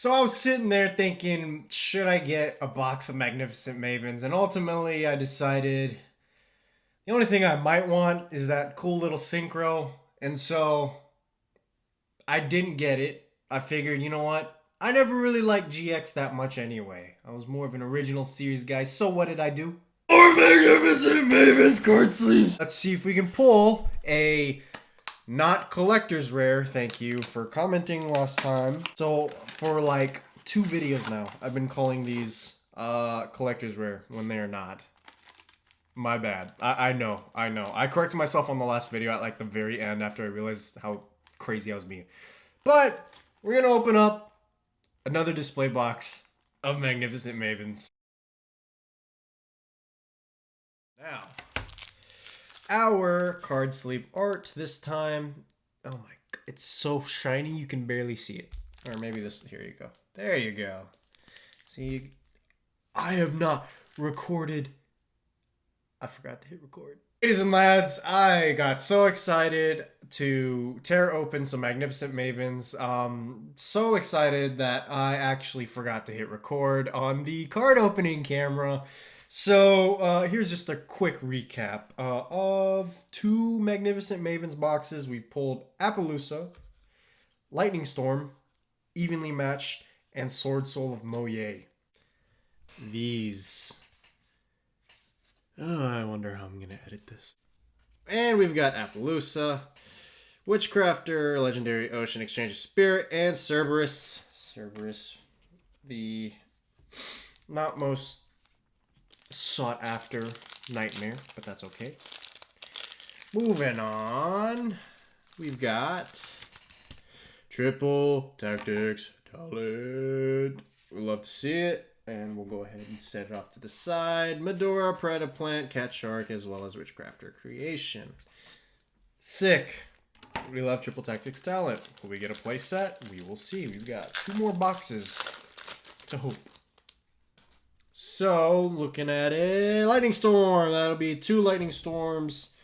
So I was sitting there thinking, should I get a box of Magnificent Mavens? And ultimately I decided the only thing I might want is that cool little synchro. And so I didn't get it. I figured, you know what? I never really liked GX that much anyway. I was more of an original series guy. So what did I do? More Magnificent Mavens card sleeves. Let's see if we can pull a not collector's rare. Thank you for commenting last time. So for like 2 videos now, I've been calling these collector's rare when they are not. My bad. I know. I corrected myself on the last video at like the very end after I realized how crazy I was being. But we're gonna open up another display box of Magnificent Mavens. Now, our card sleeve art this time. Oh my, it's so shiny you can barely see it. Or maybe this, here you go. There you go. See, I have not recorded. I forgot to hit record. Ladies and lads, I got so excited to tear open some Magnificent Mavens. So excited that I actually forgot to hit record on the card opening camera. So here's just a quick recap of 2 Magnificent Mavens boxes. We've pulled Appaloosa, Lightning Storm, Evenly Matched, and Sword Soul of Moye. These... I wonder how I'm going to edit this. And we've got Appaloosa, Witchcrafter, Legendary Ocean Exchange of Spirit, and Cerberus. Cerberus, the not most sought after nightmare, but that's okay. Moving on, we've got Triple Tactics Talent. We love to see it. And we'll go ahead and set it off to the side. Medora, Predaplant, Cat Shark, as well as Witchcrafter Creation. Sick. We love Triple Tactics Talent. Will we get a play set? We will see. We've got 2 more boxes to hope. So, looking at it. Lightning Storm. That'll be 2 Lightning Storms.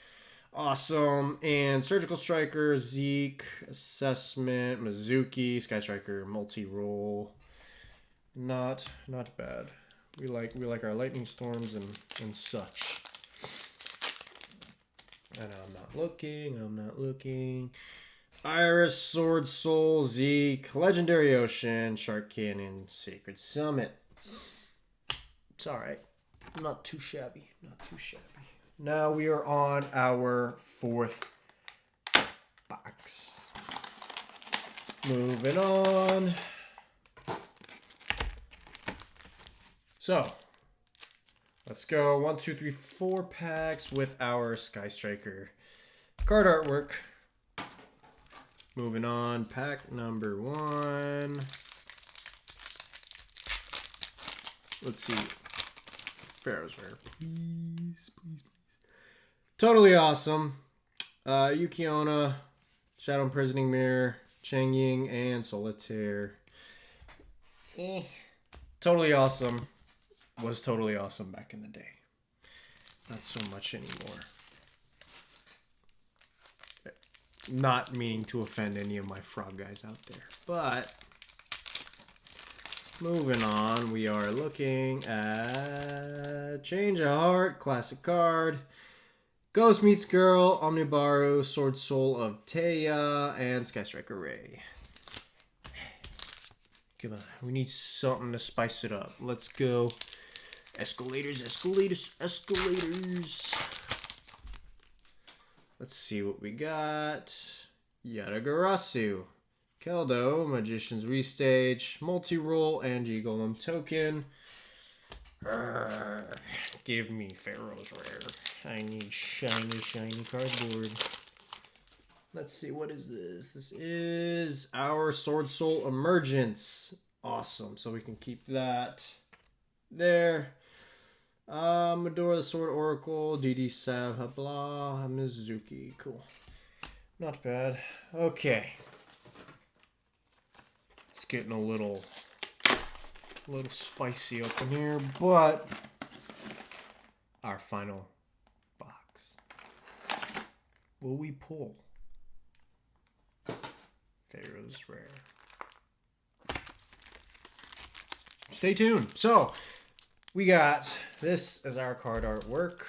Awesome. And Surgical Striker, Zeke, Assessment, Mizuki, Sky Striker, Multi-Roll. Not bad. We like our lightning storms and such. And I'm not looking. Iris, Sword Soul, Zeke, Legendary Ocean, Shark Cannon, Sacred Summit. It's alright. Not too shabby. Now we are on our 4th box. Moving on. So, let's go 1, 2, 3, 4 packs with our Sky Striker card artwork. Moving on, pack number 1. Let's see. Pharaoh's Rare, please. Totally awesome. Yukiona, Shadow Imprisoning Mirror, Chang Ying, and Solitaire. Totally awesome. Was totally awesome back in the day. Not so much anymore. Not meaning to offend any of my frog guys out there. But, moving on, we are looking at Change of Heart, classic card, Ghost Meets Girl, Omnibaru, Sword Soul of Taya, and Sky Striker Ray. Come on, we need something to spice it up. Let's go. Escalators. Let's see what we got. Yatagarasu, Keldo, Magician's Restage, Multi-Roll, and G-Golem Token. Give me Pharaoh's Rare. I need shiny cardboard. Let's see, what is this? This is our Sword Soul Emergence. Awesome, so we can keep that there. Medora the Sword Oracle, DD Sav, blah, Mizuki. Cool. Not bad. Okay. It's getting a little spicy up in here, but our final box. Will we pull Pharaoh's Rare? stay tuned. So, we got this as our card artwork.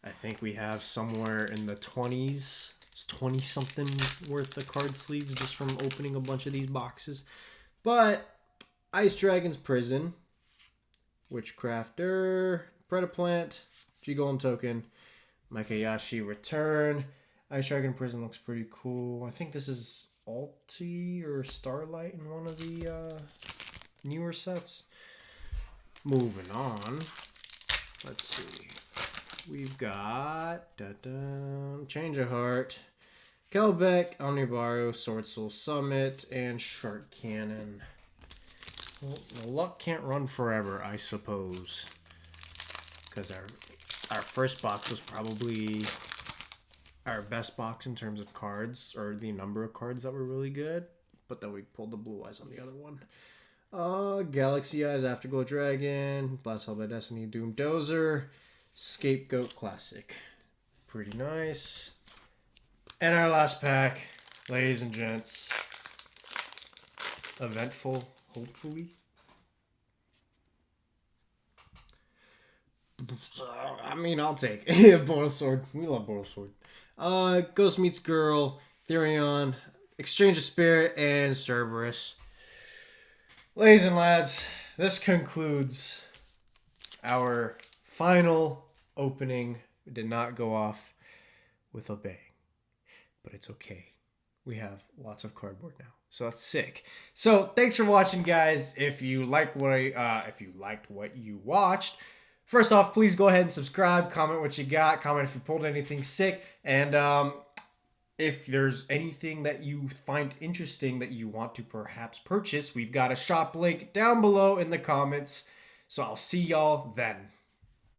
I think we have somewhere in the 20s. It's 20 something worth of card sleeves just from opening a bunch of these boxes. But Ice Dragon's Prison, Witchcrafter, Predaplant, G-Golem Token, Mikayashi Return. Ice Dragon Prison looks pretty cool. I think this is Alti or Starlight in one of the newer sets. Moving on. Let's see. We've got Change of Heart, Kelbeck, Omnibaru, Sword Soul Summit, and Shark Cannon. Well, the luck can't run forever, I suppose. Because our first box was probably our best box in terms of cards, or the number of cards that were really good. But then we pulled the blue eyes on the other one. Galaxy Eyes, Afterglow Dragon, Blast Held by Destiny, Doom Dozer, Scapegoat Classic. Pretty nice. And our last pack, ladies and gents. Eventful, hopefully. I mean, I'll take it. Borosword. We love Borosword. Ghost Meets Girl, Therion, Exchange of Spirit, and Cerberus. Ladies and lads, this concludes our final opening. We did not go off with a bang, but it's okay. We have lots of cardboard now, so that's sick. So thanks for watching, guys. If you liked what you watched, first off, please go ahead and subscribe. Comment what you got. Comment if you pulled anything sick, and if there's anything that you find interesting that you want to perhaps purchase, we've got a shop link down below in the comments. So I'll see y'all then.